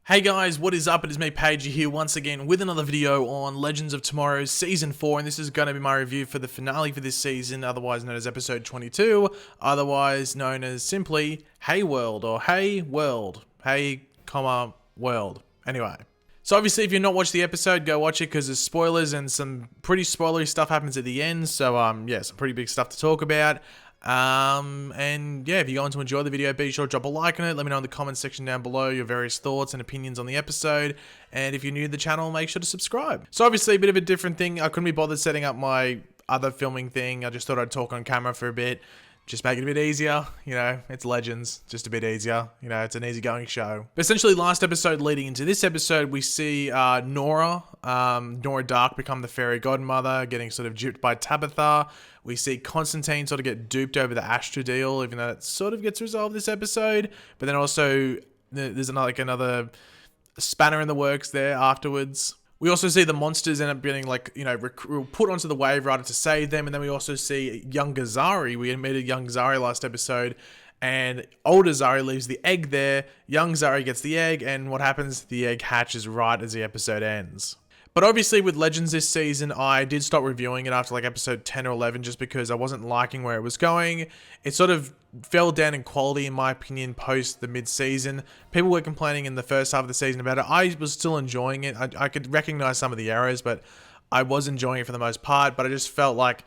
Hey guys, what is up? It is me, Pagey, here once again with another video on Legends of Tomorrow Season 4, and this is going to be my review for the finale for this season, otherwise known as Episode 22, otherwise known as simply Hey World, or Hey World. Hey, comma, World. Anyway. So obviously, if you've not watched the episode, go watch it because there's spoilers and some pretty spoilery stuff happens at the end, so yeah, some pretty big stuff to talk about. And yeah, if you're going to enjoy the video, be sure to drop a like on it. Let me know in the comments section down below your various thoughts and opinions on the episode. And if you're new to the channel, make sure to subscribe. So obviously a bit of a different thing. I couldn't be bothered setting up my other filming thing. I just thought I'd talk on camera for a bit. Just make it a bit easier, you know, it's Legends, just a bit easier, you know, it's an easygoing show. But essentially, last episode leading into this episode, we see Nora Dark become the fairy godmother, getting sort of duped by Tabitha. We see Constantine sort of get duped over the Astra deal, even though it sort of gets resolved this episode. But then also, there's another spanner in the works there afterwards. We also see the monsters end up getting, like, you know, put onto the Wave Rider to save them. And then we also see younger Zari. We admitted young Zari last episode. And older Zari leaves the egg there. Young Zari gets the egg. And what happens? The egg hatches right as the episode ends. But obviously with Legends this season, I did stop reviewing it after like episode 10 or 11 just because I wasn't liking where it was going. It sort of fell down in quality in my opinion post the mid-season. People were complaining in the first half of the season about it. I was still enjoying it. I could recognize some of the errors, but I was enjoying it for the most part. But I just felt like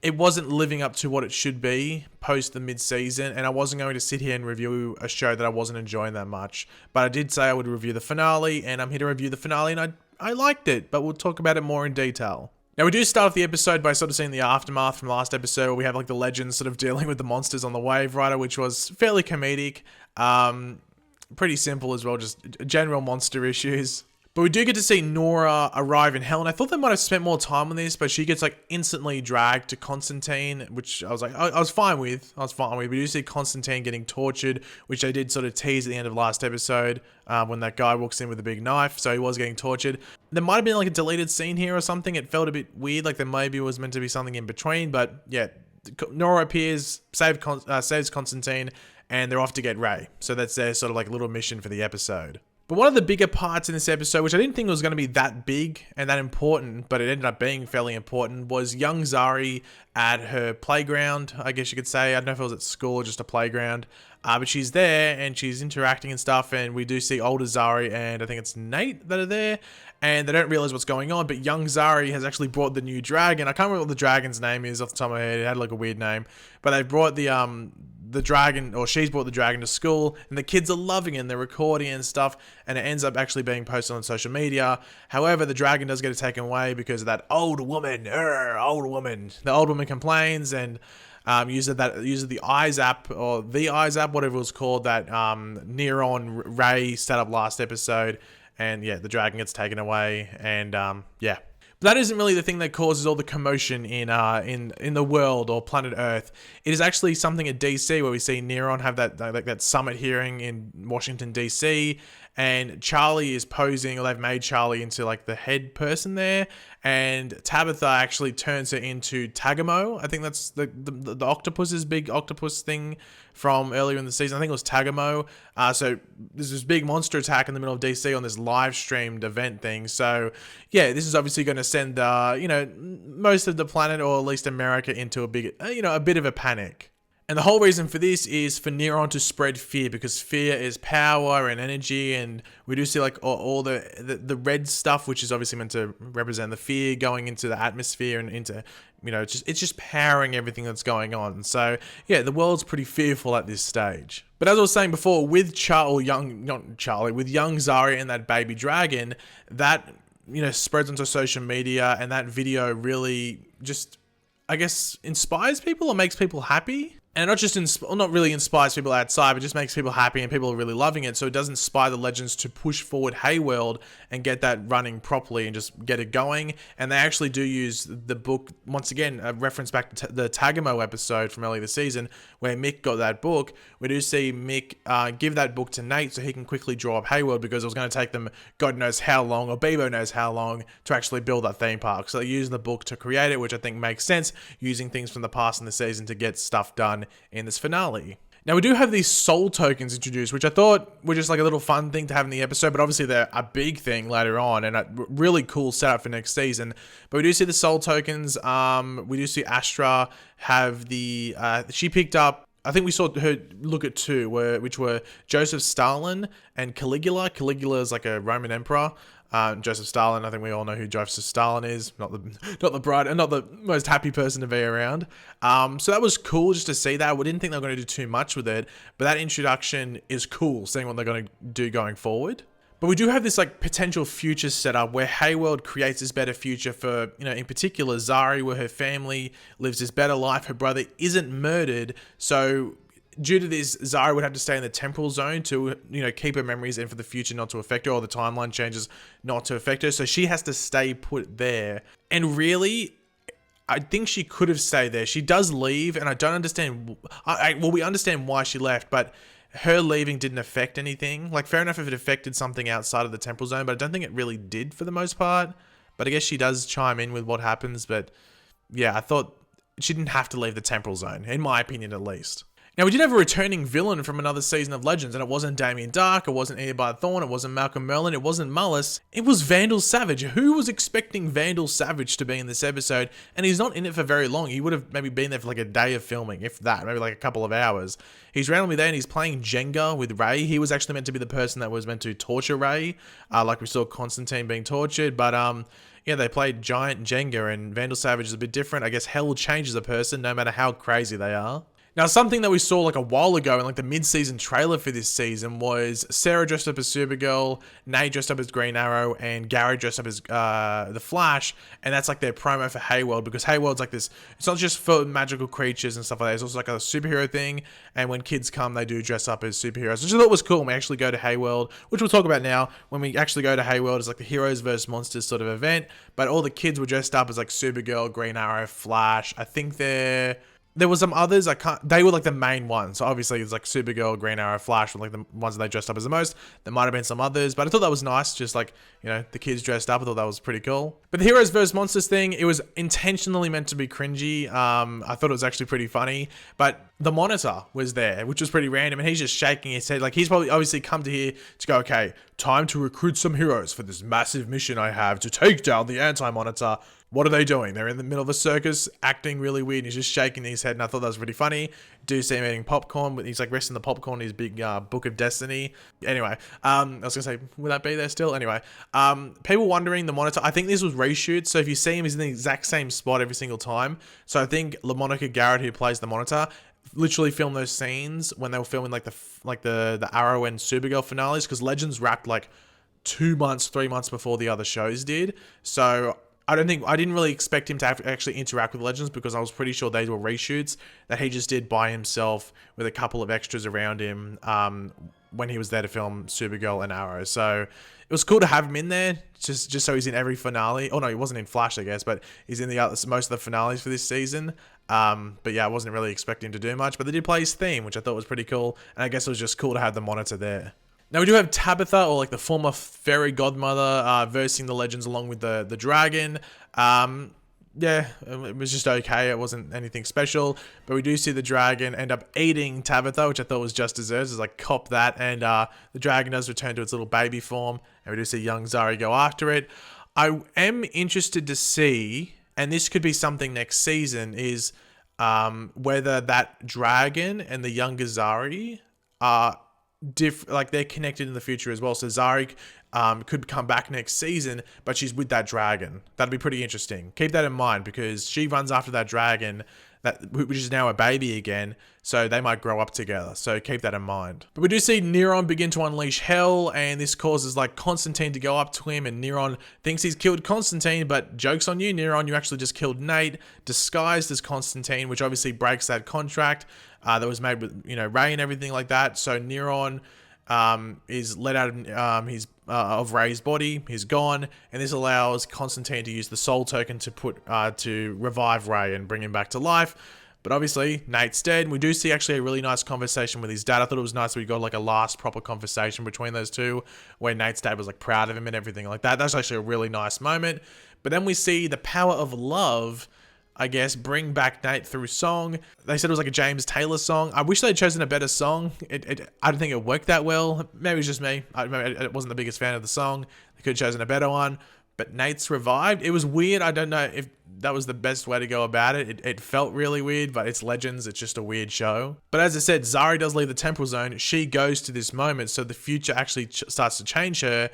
it wasn't living up to what it should be post the mid-season, and I wasn't going to sit here and review a show that I wasn't enjoying that much. But I did say I would review the finale, and I'm here to review the finale, and I liked it, but we'll talk about it more in detail. Now, we do start off the episode by sort of seeing the aftermath from last episode, where we have like the Legends sort of dealing with the monsters on the Wave Rider, which was fairly comedic. Pretty simple as well, just general monster issues. But we do get to see Nora arrive in hell, and I thought they might have spent more time on this, but she gets like instantly dragged to Constantine, which I was like, I was fine with. We do see Constantine getting tortured, which they did sort of tease at the end of last episode when that guy walks in with a big knife, so he was getting tortured. There might have been like a deleted scene here or something. It felt a bit weird, like there maybe was meant to be something in between, but yeah, Nora appears, saves Constantine, and they're off to get Ray. So that's their sort of like little mission for the episode. But one of the bigger parts in this episode, which I didn't think was going to be that big and that important, but it ended up being fairly important, was young Zari at her playground, I guess you could say. I don't know if it was at school or just a playground. But she's there and she's interacting and stuff, and we do see older Zari and I think it's Nate that are there, and they don't realize what's going on, but young Zari has actually brought the new dragon. I can't remember what the dragon's name is off the top of my head. It had like a weird name, but they brought the dragon, or she's brought the dragon to school, and the kids are loving it and they're recording and stuff, and it ends up actually being posted on social media. However, the dragon does get taken away because of that old woman. The old woman complains and uses the eyes app, or the eyes app, whatever it was called, that Neron Ray set up last episode, and yeah, the dragon gets taken away, and yeah. But that isn't really the thing that causes all the commotion in the world or planet Earth. It is actually something at DC where we see Neron have that summit hearing in Washington DC, and Charlie is posing, or they've made Charlie into like the head person there, and Tabitha actually turns her into Tagamo. I think that's the octopus's big octopus thing from earlier in the season. I think it was Tagamo. So there's this big monster attack in the middle of DC on this live streamed event thing. So yeah, this is obviously going to send you know, most of the planet, or at least America, into a bit of a panic. And the whole reason for this is for Neron to spread fear, because fear is power and energy, and we do see like all the red stuff, which is obviously meant to represent the fear, going into the atmosphere and into, you know, it's just powering everything that's going on. So yeah, the world's pretty fearful at this stage. But as I was saying before, with young Zari and that baby dragon, that, you know, spreads onto social media, and that video really just, I guess, inspires people or makes people happy. And not really inspires people outside, but just makes people happy, and people are really loving it. So it does inspire the Legends to push forward Hey World and get that running properly and just get it going. And they actually do use the book, once again, a reference back to the Tagamo episode from earlier this season, where Mick got that book. We do see Mick give that book to Nate so he can quickly draw up Hey World, because it was going to take them God knows how long, or Bebo knows how long, to actually build that theme park. So they use the book to create it, which I think makes sense, using things from the past in the season to get stuff done in this finale. Now, we do have these soul tokens introduced, which I thought were just like a little fun thing to have in the episode, but obviously they're a big thing later on and a really cool setup for next season. But we do see the soul tokens. We do see Astra have the... she picked up... I think we saw her look at two, which were Joseph Stalin and Caligula. Caligula is like a Roman emperor. Joseph Stalin, I think we all know who Joseph Stalin is. Not the most happy person to be around. So that was cool just to see that. We didn't think they were going to do too much with it, but that introduction is cool, seeing what they're going to do going forward. But we do have this like potential future setup where Hayward creates this better future for, in particular Zari, where her family lives this better life. Her brother isn't murdered, so due to this, Zari would have to stay in the temporal zone to, keep her memories in for the future, not to affect her, or the timeline changes not to affect her. So she has to stay put there. And really, I think she could have stayed there. She does leave, and I don't understand. Well, we understand why she left, but her leaving didn't affect anything. Like, fair enough if it affected something outside of the temporal zone, but I don't think it really did for the most part. But I guess she does chime in with what happens. But yeah, I thought she didn't have to leave the temporal zone, in my opinion at least. Now, we did have a returning villain from another season of Legends, and it wasn't Damien Dark, it wasn't Eobard Thawne, it wasn't Malcolm Merlin, it wasn't Mullis, it was Vandal Savage. Who was expecting Vandal Savage to be in this episode? And he's not in it for very long. He would have maybe been there for like a day of filming, if that, maybe like a couple of hours. He's randomly there and he's playing Jenga with Ray. He was actually meant to be the person that was meant to torture Ray, like we saw Constantine being tortured, but yeah, they played giant Jenga, and Vandal Savage is a bit different. I guess hell changes a person no matter how crazy they are. Now, something that we saw like a while ago in like the mid-season trailer for this season was Sarah dressed up as Supergirl, Nate dressed up as Green Arrow, and Gary dressed up as the Flash, and that's like their promo for Hayward, because Hayward's like this, it's not just for magical creatures and stuff like that, it's also like a superhero thing, and when kids come, they do dress up as superheroes, which I thought was cool. When we actually go to Hayward, which we'll talk about now, when we actually go to Hayward, it's like the Heroes vs. Monsters sort of event, but all the kids were dressed up as like Supergirl, Green Arrow, Flash. I think there were some others, they were like the main ones. So obviously it's like Supergirl, Green Arrow, Flash were like the ones that they dressed up as the most. There might have been some others, but I thought that was nice. Just like, the kids dressed up. I thought that was pretty cool. But the Heroes vs. Monsters thing, it was intentionally meant to be cringy. I thought it was actually pretty funny, but the Monitor was there, which was pretty random, and he's just shaking his head. Like, he's probably obviously come to here to go, okay, time to recruit some heroes for this massive mission I have to take down the Anti-Monitor. What are they doing? They're in the middle of a circus, acting really weird, and he's just shaking his head, and I thought that was pretty funny. Do see him eating popcorn, but he's like resting the popcorn in his big Book of Destiny. Anyway, I was gonna say, would that be there still? Anyway, people wondering the Monitor, I think this was reshoots, so if you see him, he's in the exact same spot every single time. So I think LaMonica Garrett, who plays the Monitor, literally filmed those scenes when they were filming like the Arrow and Supergirl finales, because Legends wrapped like 2 months, 3 months before the other shows did. So I didn't really expect him to have to actually interact with Legends, because I was pretty sure they were reshoots that he just did by himself with a couple of extras around him when he was there to film Supergirl and Arrow. So it was cool to have him in there, just so he's in every finale. Oh no, he wasn't in Flash, I guess, but he's in most of the finales for this season. But yeah, I wasn't really expecting him to do much, but they did play his theme, which I thought was pretty cool, and I guess it was just cool to have the Monitor there. Now we do have Tabitha, or like the former fairy godmother, versing the Legends along with the dragon. Yeah, it was just okay. It wasn't anything special, but we do see the dragon end up eating Tabitha, which I thought was just deserved. It's like, cop that, and the dragon does return to its little baby form, and we do see young Zari go after it. I am interested to see, and this could be something next season, is whether that dragon and the younger Zari are like they're connected in the future as well. So Zari could come back next season, but she's with that dragon. That'd be pretty interesting. Keep that in mind, because she runs after that dragon, which is now a baby again, so they might grow up together. So keep that in mind. But we do see Neron begin to unleash hell, and this causes like Constantine to go up to him, and Neron thinks he's killed Constantine, but joke's on you, Neron, you actually just killed Nate, disguised as Constantine, which obviously breaks that contract that was made with Ray and everything like that. So Neron is let out of Ray's body. He's gone, and this allows Constantine to use the soul token to revive Ray and bring him back to life. But obviously Nate's dead. We do see actually a really nice conversation with his dad. I thought it was nice that we got like a last proper conversation between those two, where Nate's dad was like proud of him and everything like that. That's actually a really nice moment. But then we see the power of love I guess, bring back Nate through song. They said it was like a James Taylor song. I wish they'd chosen a better song. I don't think it worked that well. Maybe it's just me. I wasn't the biggest fan of the song. They could have chosen a better one. But Nate's revived. It was weird. I don't know if that was the best way to go about it. It felt really weird, but it's Legends. It's just a weird show. But as I said, Zari does leave the temporal zone. She goes to this moment, so the future actually starts to change her.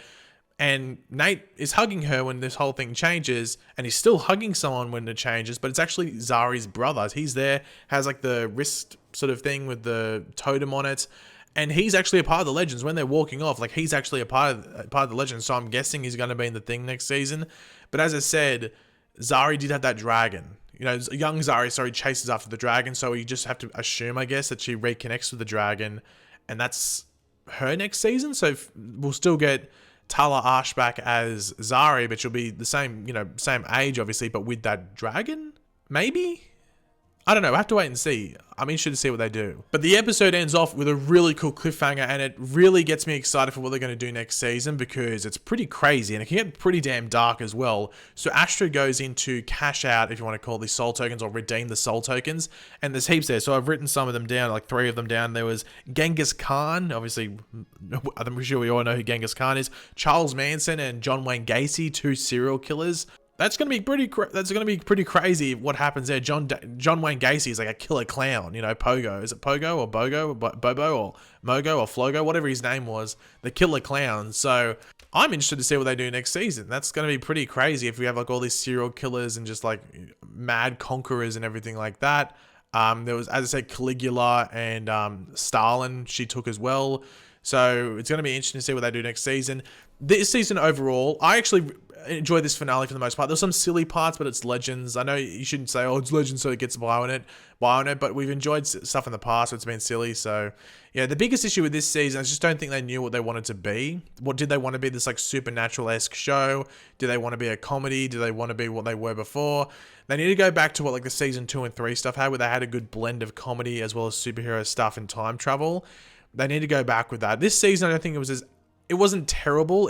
And Nate is hugging her when this whole thing changes, and he's still hugging someone when it changes, but it's actually Zari's brother. He's there, has like the wrist sort of thing with the totem on it. And he's actually a part of the Legends. When they're walking off, like, he's actually a part of the Legends. So I'm guessing he's going to be in the thing next season. But as I said, Zari did have that dragon. You know, young Zari, sorry, chases after the dragon. So we just have to assume, I guess, that she reconnects with the dragon. And that's her next season. So we'll still get Tala Ash back as Zari, but she'll be the same, you know, same age, obviously, but with that dragon? Maybe? I don't know. I have to wait and see. I'm interested to see what they do. But the episode ends off with a really cool cliffhanger, and it really gets me excited for what they're going to do next season, because it's pretty crazy and it can get pretty damn dark as well. So Astra goes in to cash out, if you want to call these soul tokens, or redeem the soul tokens, and there's heaps there. So I've written some of them down, like 3 of them down. There was Genghis Khan, obviously, I'm sure we all know who Genghis Khan is, Charles Manson and John Wayne Gacy, 2 serial killers. That's gonna be pretty crazy. What happens there? John Wayne Gacy is like a killer clown. You know, Pogo. Is it Pogo or Bogo or Bobo or Mogo or Flogo? Whatever his name was, the killer clown. So I'm interested to see what they do next season. That's gonna be pretty crazy if we have like all these serial killers and just like mad conquerors and everything like that. There was, as I said, Caligula and Stalin. She took as well. So it's gonna be interesting to see what they do next season. This season overall, I actually enjoy this finale for the most part. There's some silly parts, but it's Legends. I know you shouldn't say, oh, it's Legends, so it gets by on it, but we've enjoyed stuff in the past, so it's been silly. So yeah, the biggest issue with this season, I just don't think they knew what they wanted to be. What did they want to be? This like supernatural-esque show? Do they want to be a comedy? Do they want to be what they were before? They need to go back to what like the season 2 and 3 stuff had, where they had a good blend of comedy as well as superhero stuff and time travel. They need to go back with that. This season, I don't think it wasn't terrible.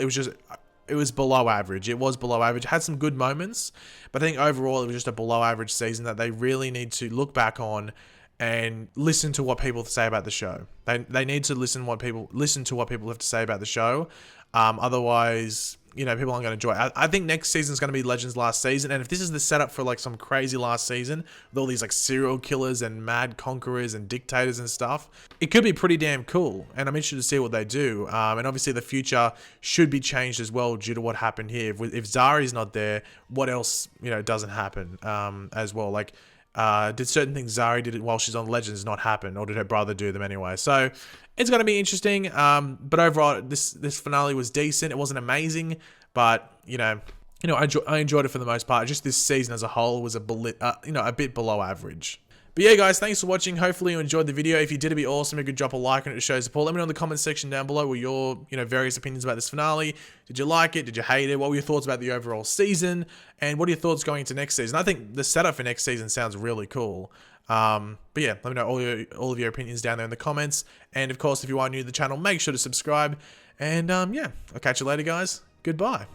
It was below average. It was below average. It had some good moments, but I think overall it was just a below average season that they really need to look back on and listen to what people say about the show. They need to listen to what people have to say about the show. Otherwise, you know, people aren't going to enjoy it. I think next season is going to be Legends last season, and if this is the setup for like some crazy last season with all these like serial killers and mad conquerors and dictators and stuff, it could be pretty damn cool, and I'm interested to see what they do. And obviously the future should be changed as well due to what happened here. If Zari's not there, what else, you know, doesn't happen as well? Like, did certain things Zari did while she's on Legends not happen, or did her brother do them anyway? So it's going to be interesting. But overall, this finale was decent. It wasn't amazing, but you know, I enjoyed it for the most part. Just this season as a whole was a bit below average. But yeah, guys, thanks for watching. Hopefully you enjoyed the video. If you did, it'd be awesome. You could drop a like on it to show support. Let me know in the comments section down below what your, various opinions about this finale. Did you like it? Did you hate it? What were your thoughts about the overall season? And what are your thoughts going into next season? I think the setup for next season sounds really cool. But yeah, let me know all of your opinions down there in the comments. And of course, if you are new to the channel, make sure to subscribe. And yeah, I'll catch you later, guys. Goodbye.